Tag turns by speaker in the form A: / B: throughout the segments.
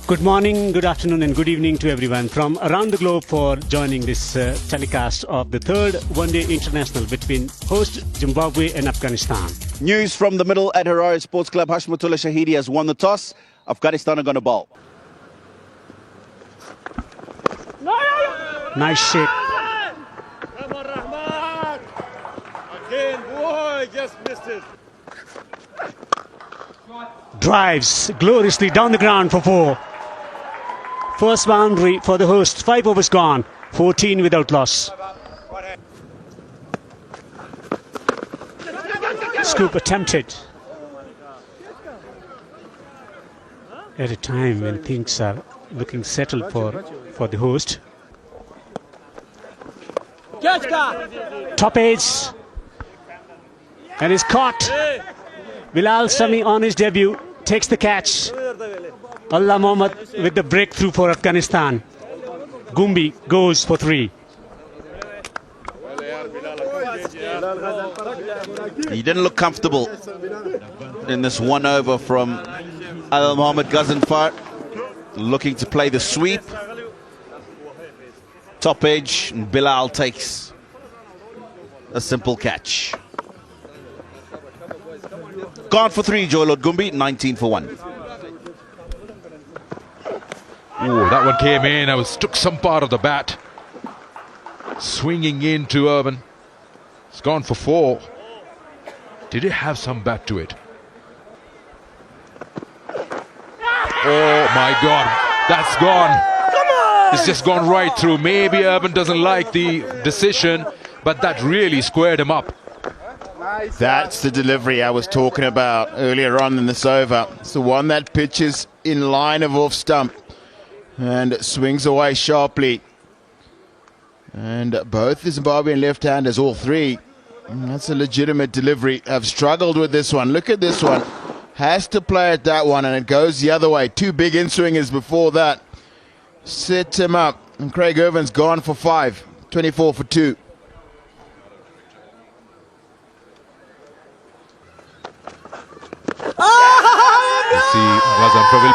A: Good morning, good afternoon and good evening to everyone from around the globe for joining this telecast of the third one-day international between host Zimbabwe and Afghanistan.
B: News from the middle at Harare Sports Club. Hashmatullah Shahidi has won the toss. Afghanistan are going to bowl.
A: Nice shape.
C: Again, boy, just missed it.
A: Drives gloriously down the ground for 4. First boundary for the host. 5 overs gone. 14 without loss. Scoop attempted. At a time when things are looking settled for the host. Top edge. And is caught. Bilal Sami on his debut takes the catch. Allah Mohammad with the breakthrough for Afghanistan. Gumbi goes for 3.
B: He didn't look comfortable in this one over from Al Mohammad Ghazanfar, looking to play the sweep. Top edge, and Bilal takes a simple catch. Gone for 3, Joy Lord Gumbi, 19 for 1.
D: Oh, that one came in. Took some part of the bat. Swinging into Urban. It's gone for 4. Did it have some bat to it? Oh my God, that's gone. It's just gone right through. Maybe Urban doesn't like the decision, but that really squared him up.
E: That's the delivery I was talking about earlier on in this over. It's the one that pitches in line of off stump and swings away sharply. And both the Zimbabwean left-handers, all 3, that's a legitimate delivery, have struggled with this one. Look at this one. Has to play at that one, and it goes the other way. 2 big in-swingers before that. Set him up. And Craig Irvin's gone for 5. 24 for 2.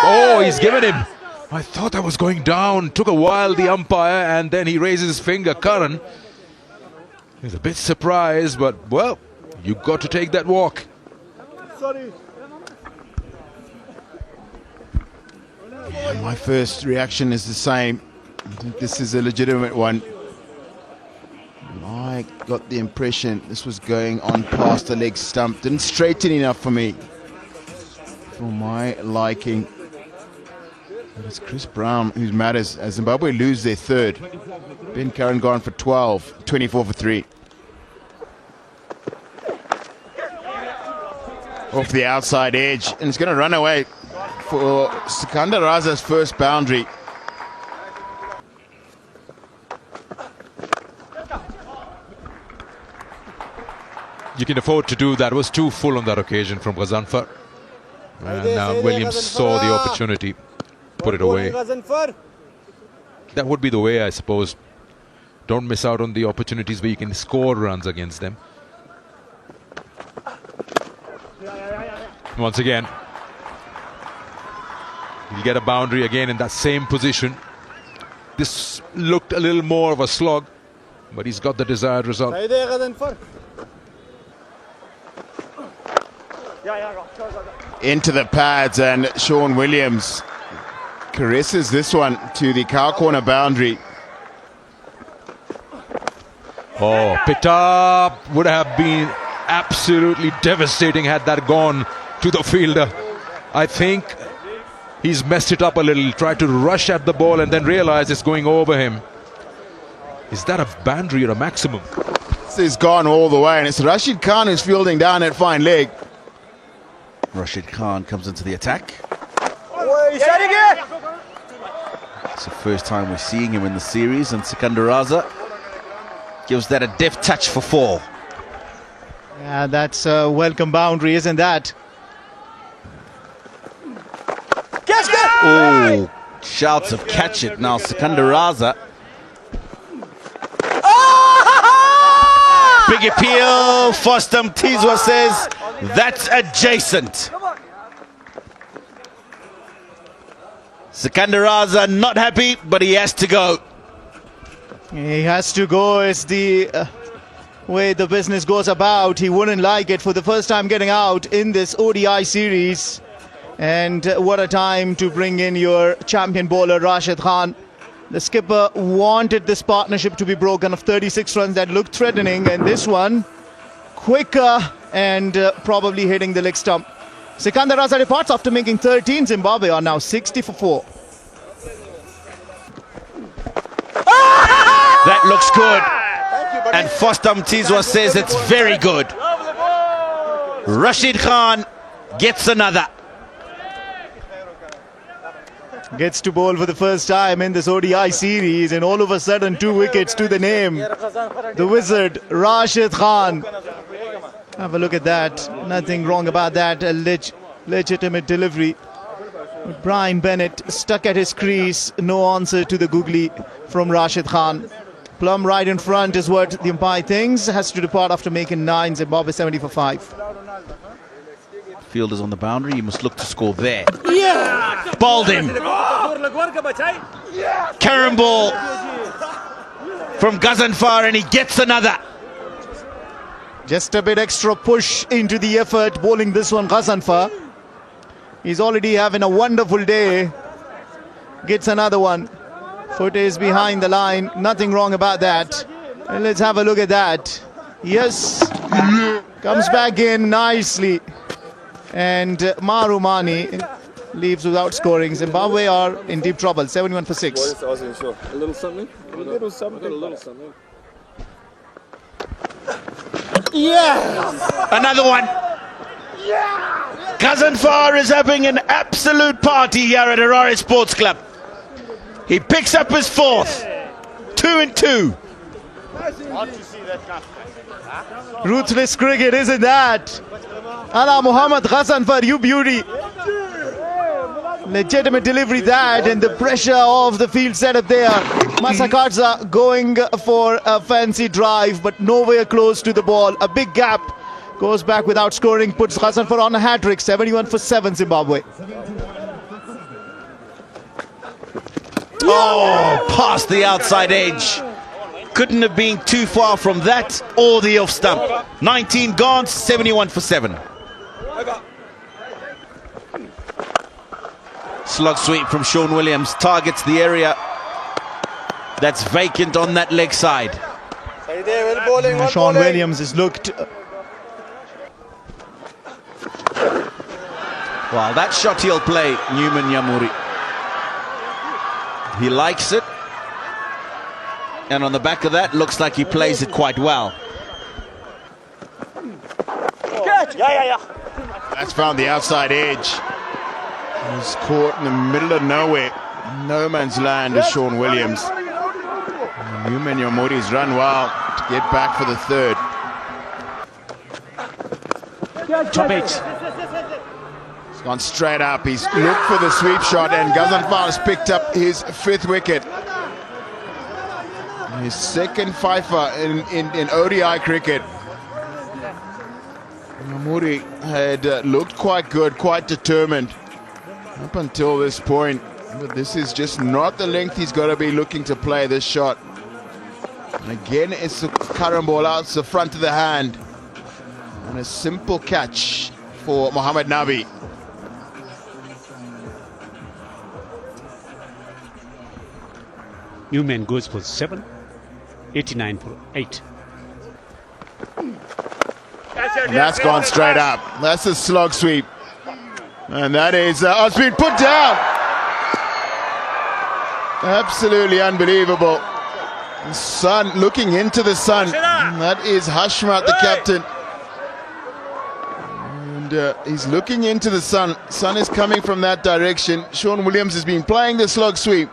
D: Oh, he's given him. I thought that was going down. Took a while, the umpire, and then he raises his finger. Karan. He's a bit surprised, but, well, you got to take that walk.
E: Sorry. Yeah, my first reaction is the same. I think this is a legitimate one. I got the impression this was going on past the leg stump. Didn't straighten enough for me, for my liking. But it's Chris Brown who matters as Zimbabwe lose their 3rd. Ben Curran gone for 12, 24 for 3. Off the outside edge, and it's going to run away for Sikandar Raza's first boundary.
D: You can afford to do that. It was too full on that occasion from Ghazanfar. And Williams saw the opportunity, put it away. That would be the way, I suppose. Don't miss out on the opportunities where you can score runs against them. Once again, he'll get a boundary again in that same position. This looked a little more of a slog, but he's got the desired result.
E: Into the pads, and Sean Williams caresses this one to the cow corner boundary.
D: Oh, picked up. Would have been absolutely devastating had that gone to the fielder. I think he's messed it up a little. Tried to rush at the ball and then realized it's going over him. Is that a boundary or a maximum?
E: This is gone all the way, and it's Rashid Khan who's fielding down at fine leg.
B: Rashid Khan comes into the attack. It's the first time we're seeing him in the series, and Sikandar Raza gives that a deft touch for 4.
F: Yeah, that's a welcome boundary, isn't that?
B: Oh, shouts of catch it now. Sikandar Raza. Big appeal. Fostam Tizwa says that's adjacent. Sikandar Raza not happy, but he has to go.
F: He has to go. It's the way the business goes about. He wouldn't like it for the first time getting out in this ODI series. And what a time to bring in your champion bowler, Rashid Khan. The skipper wanted this partnership to be broken of 36 runs that looked threatening, and this one quicker and probably hitting the leg stump. Sikandar Raza departs after making 13. Zimbabwe are now 60 for 4.
B: That looks good. And Foster Mtizwa says it's very good. Rashid Khan gets another.
F: Gets to bowl for the first time in this ODI series, and all of a sudden 2 wickets to the name. The wizard, Rashid Khan. Have a look at that. Nothing wrong about that. A legitimate delivery. Brian Bennett stuck at his crease. No answer to the googly from Rashid Khan. Plum right in front is what the umpire thinks. Has to depart after making 9. Zimbabwe 70 for 5.
B: Fielders on the boundary, you must look to score there. Yeah! Bowled him. Carrom ball from Ghazanfar, and he gets another.
F: Just a bit extra push into the effort, bowling this one, Ghazanfar. He's already having a wonderful day. Gets another one. Foot is behind the line. Nothing wrong about that. And let's have a look at that. Yes. Comes back in nicely. And Marumani leaves without scoring. Zimbabwe are in deep trouble. 71 for 6.
C: A little something? A little something? A little something.
B: Yeah! Another one. Yeah! Ghazanfar is having an absolute party here at Harare Sports Club. He picks up his 4th. 2 and 2.
F: Ruthless cricket, isn't that? Ala Muhammad Ghazanfar, you beauty. Legitimate delivery that, and the pressure of the field setup there. Masakadza going for a fancy drive, but nowhere close to the ball. A big gap. Goes back without scoring, puts Ghazanfar on a hat-trick. 71 for 7, Zimbabwe.
B: Oh, past the outside edge. Couldn't have been too far from that or the off stump. 19 gone, 71 for 7. Slug sweep from Sean Williams targets the area that's vacant on that leg side.
F: Sean Williams has looked...
B: Well, that shot he'll play, Newman Yamuri. He likes it. And on the back of that, looks like he plays it quite well.
E: That's found the outside edge. He's caught in the middle of nowhere. No man's land is Sean Williams. Newman Yamuri's run well to get back for the 3rd.
A: Top 8.
E: He's gone straight up. He's looked for the sweep shot, and Ghazanfar has picked up his 5th wicket. His 2nd fifer in ODI cricket. Yamuri had looked quite good, quite determined up until this point. But this is just not the length he's got to be looking to play this shot. And again, it's a current ball out the front of the hand. And a simple catch for Mohammad Nabi.
A: Newman goes for 7. 89 for 8.
E: And that's gone straight up. That's a slog sweep. And that is it's been put down. Absolutely unbelievable. The sun, looking into the sun. And that is Hashmat, the captain. And he's looking into the sun. Sun is coming from that direction. Sean Williams has been playing the slog sweep.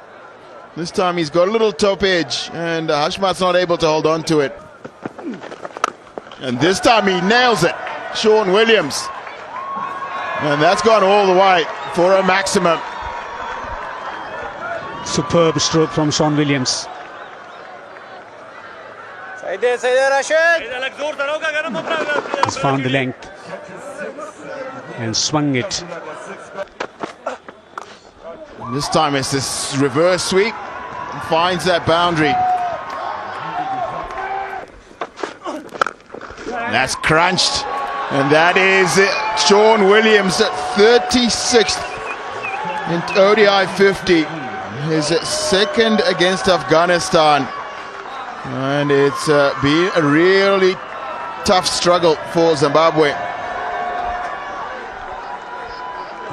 E: This time he's got a little top edge, and Hashmat's not able to hold on to it. And this time he nails it, Sean Williams. And that's gone all the way for a maximum.
A: Superb stroke from Sean Williams. He's found the length and swung it.
E: This time it's this reverse sweep. Finds that boundary. That's crunched. And that is it. Sean Williams at 36th in ODI 50. His second against Afghanistan. And it's been a really tough struggle for Zimbabwe.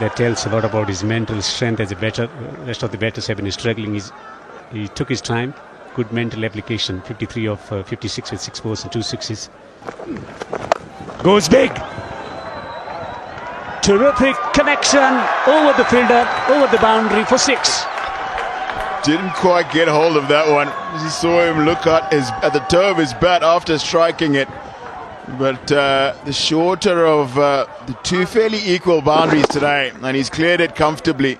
A: That tells a lot about his mental strength, as the rest of the batters have been struggling. He took his time. Good mental application. 53 of 56 with 6 fours and 2 sixes. Goes big. Terrific connection over the fielder, over the boundary for 6.
E: Didn't quite get hold of that one. You saw him look at the toe of his bat after striking it. But the shorter of the two fairly equal boundaries today, and he's cleared it comfortably.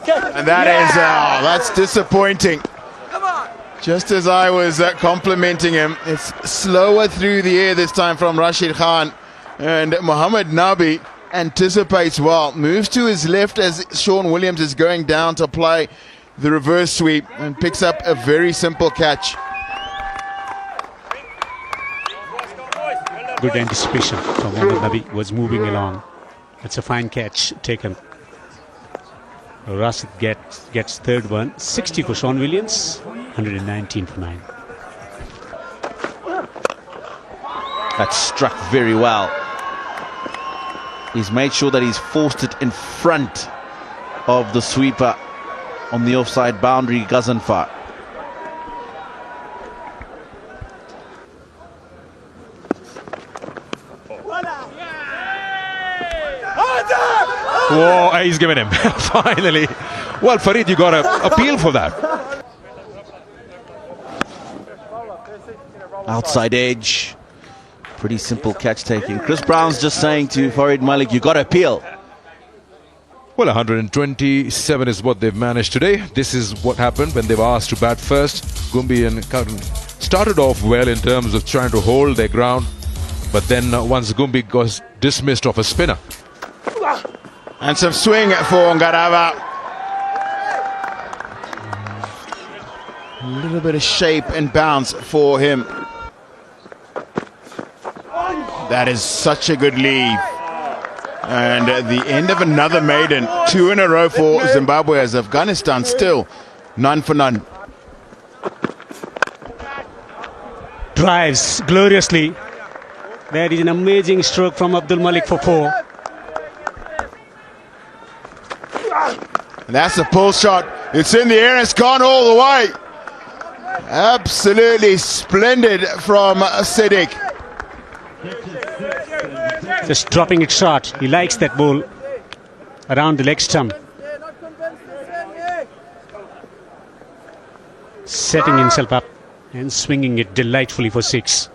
E: And that is, that's disappointing. Just as I was complimenting him, it's slower through the air this time from Rashid Khan. And Mohammad Nabi anticipates well, moves to his left as Sean Williams is going down to play the reverse sweep and picks up a very simple catch.
A: Good anticipation from Mohammad Nabi, was moving along. It's a fine catch taken. Rashid gets third one. 60 for Sean Williams, 119 for 9.
B: That's struck very well. He's made sure that he's forced it in front of the sweeper on the offside boundary, Ghazenfar.
D: Whoa, he's given him. Finally. Well, Farid, you got to appeal for that.
B: Outside edge. Pretty simple catch taking. Chris Brown's just saying to Farid Malik, you got to appeal.
D: Well, 127 is what they've managed today. This is what happened when they were asked to bat first. Gumbi and Curran started off well in terms of trying to hold their ground. But then once Gumbi was dismissed off a spinner.
E: And some swing for Ngarava. A little bit of shape and bounce for him. That is such a good leave. And the end of another maiden. 2 in a row for Zimbabwe, as Afghanistan still none for none.
A: Drives gloriously. That is an amazing stroke from Abdul Malik for 4.
E: And that's a pull shot. It's in the air. It's gone all the way. Absolutely splendid from Siddiq.
A: Just dropping it short. He likes that ball around the leg stump. Setting himself up and swinging it delightfully for 6.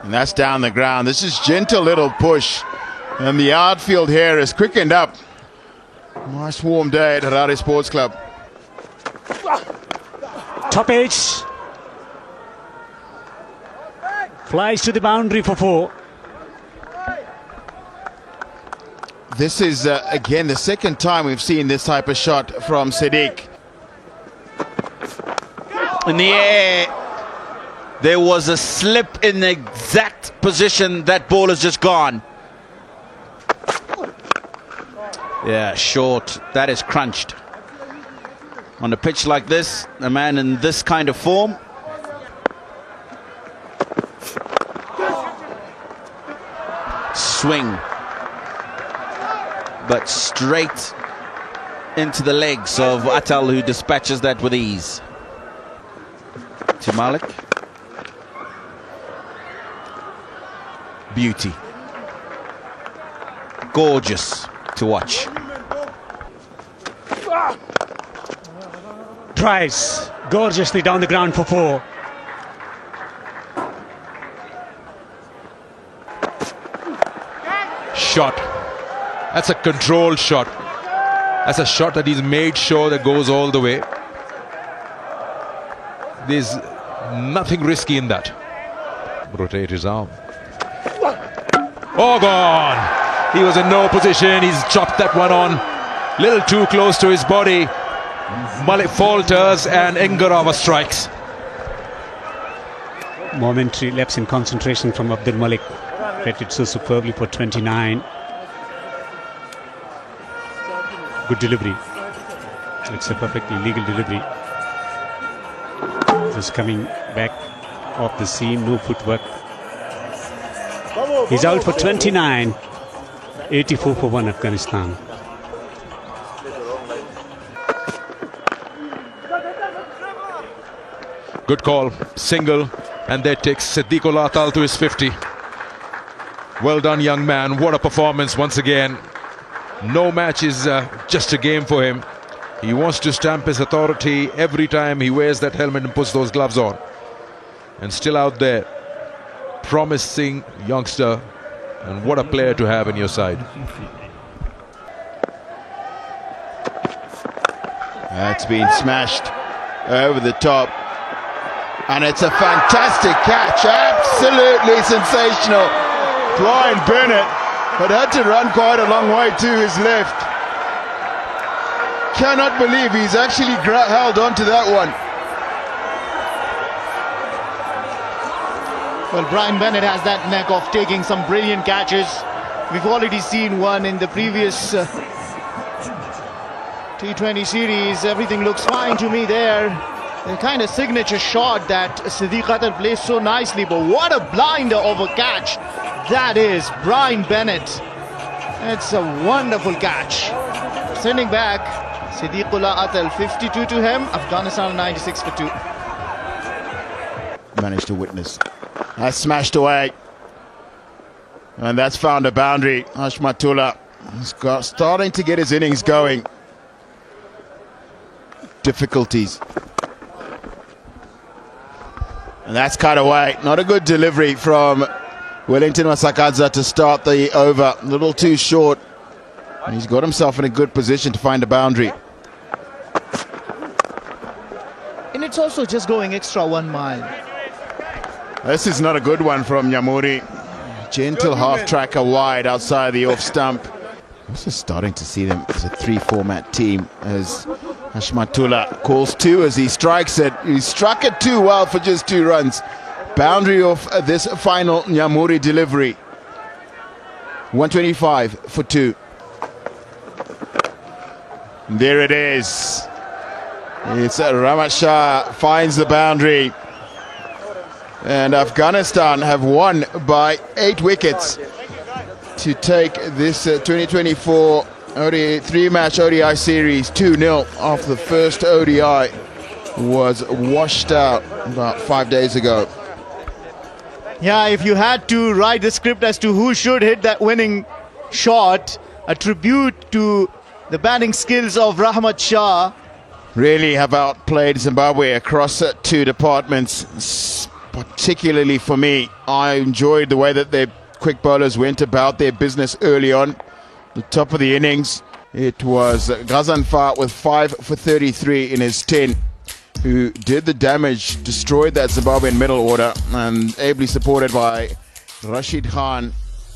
E: And that's down the ground. This is gentle little push. And the outfield here is quickened up. Nice warm day at Harare Sports Club.
A: Top edge. Flies to the boundary for 4.
E: This is, again, the second time we've seen this type of shot from Siddiq.
B: In the air. There was a slip in the exact position that ball has just gone. Yeah, short. That is crunched. On a pitch like this, a man in this kind of form. Swing. But straight into the legs of Atal, who dispatches that with ease. To Malik. Beauty. Gorgeous to watch.
A: Drives gorgeously down the ground for 4.
D: Shot. That's a controlled shot. That's a shot that he's made sure that goes all the way. There's Nothing risky in that. Rotate his arm. Oh, gone! He was in no position. He's chopped that one on. Little too close to his body. Malik falters and Engarava strikes.
A: Momentary lapse in concentration from Abdul Malik. Rated so superbly for 29. Good delivery. It's a perfectly legal delivery. Just coming back off the seam, no footwork. He's out for 29. 84 for 1 Afghanistan.
D: Good call, single, and that takes Siddiqullah Atal to his 50. Well done, young man. What a performance once again. No match is just a game for him. He wants to stamp his authority every time he wears that helmet and puts those gloves on. And still out there, promising youngster, and what a player to have in your side.
E: That's been smashed over the top. And it's a fantastic catch, absolutely sensational. Brian Bennett had to run quite a long way to his left. Cannot believe he's actually held on to that one.
F: Well, Brian Bennett has that knack of taking some brilliant catches. We've already seen one in the previous T20 series. Everything looks fine to me there. The kind of signature shot that Siddiq Atal plays so nicely, but what a blinder of a catch that is. Brian Bennett. It's a wonderful catch. Sending back Siddiqullah Atal, 52 to him, Afghanistan 96 for 2.
E: Managed to witness. That's smashed away. And that's found a boundary. Hashmatullah is starting to get his innings going. Difficulties. And that's cut away. Not a good delivery from Wellington Masakadza to start the over. A little too short. And he's got himself in a good position to find a boundary.
F: And it's also just going extra 1 mile.
E: This is not a good one from Nyamuri. Gentle half tracker wide outside the off stump. Also starting to see them as a 3-format team as Hashmatullah calls 2 as he strikes it. He struck it too well for just 2 runs. Boundary of this final Nyamuri delivery. 125 for 2. There it is. It's Ramashah finds the boundary. And Afghanistan have won by 8 wickets to take this 2024 3-match ODI series 2-0 after the first ODI was washed out about 5 days ago.
F: Yeah, if you had to write the script as to who should hit that winning shot, a tribute to the batting skills of Rahmat Shah.
E: Really have outplayed Zimbabwe across 2 departments. Particularly for me, I enjoyed the way that their quick bowlers went about their business early on. The top of the innings, it was Ghazanfar with 5 for 33 in his 10, who did the damage, destroyed that Zimbabwean middle order, and ably supported by Rashid Khan.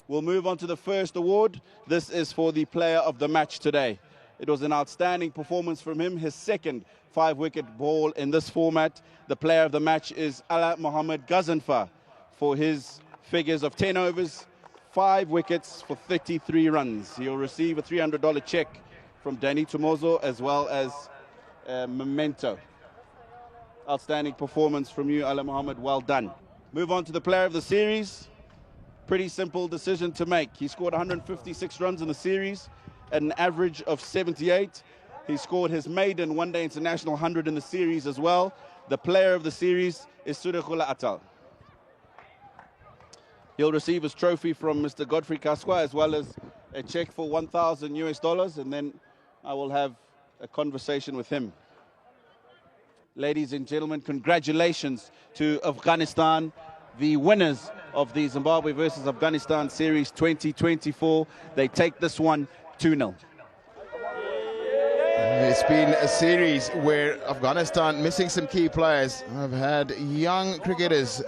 G: We'll move on to the first award. This is for the player of the match today. It was an outstanding performance from him, his second 5-wicket ball in this format. The player of the match is Ala Mohammed Ghazanfar for his figures of 10 overs, 5 wickets for 33 runs. He'll receive a $300 check from Danny Tomozo as well as a memento. Outstanding performance from you, Ala Mohammed. Well done. Move on to the player of the series. Pretty simple decision to make. He scored 156 runs in the series at an average of 78. He scored his maiden one-day international 100 in the series as well. The player of the series is Siddiqullah Atal. He'll receive his trophy from Mr. Godfrey Kaswa as well as a check for $1,000 and then I will have a conversation with him. Ladies and gentlemen, congratulations to Afghanistan, the winners of the Zimbabwe versus Afghanistan Series 2024. They take this one 2-0.
E: It's been a series where Afghanistan, missing some key players, have had young cricketers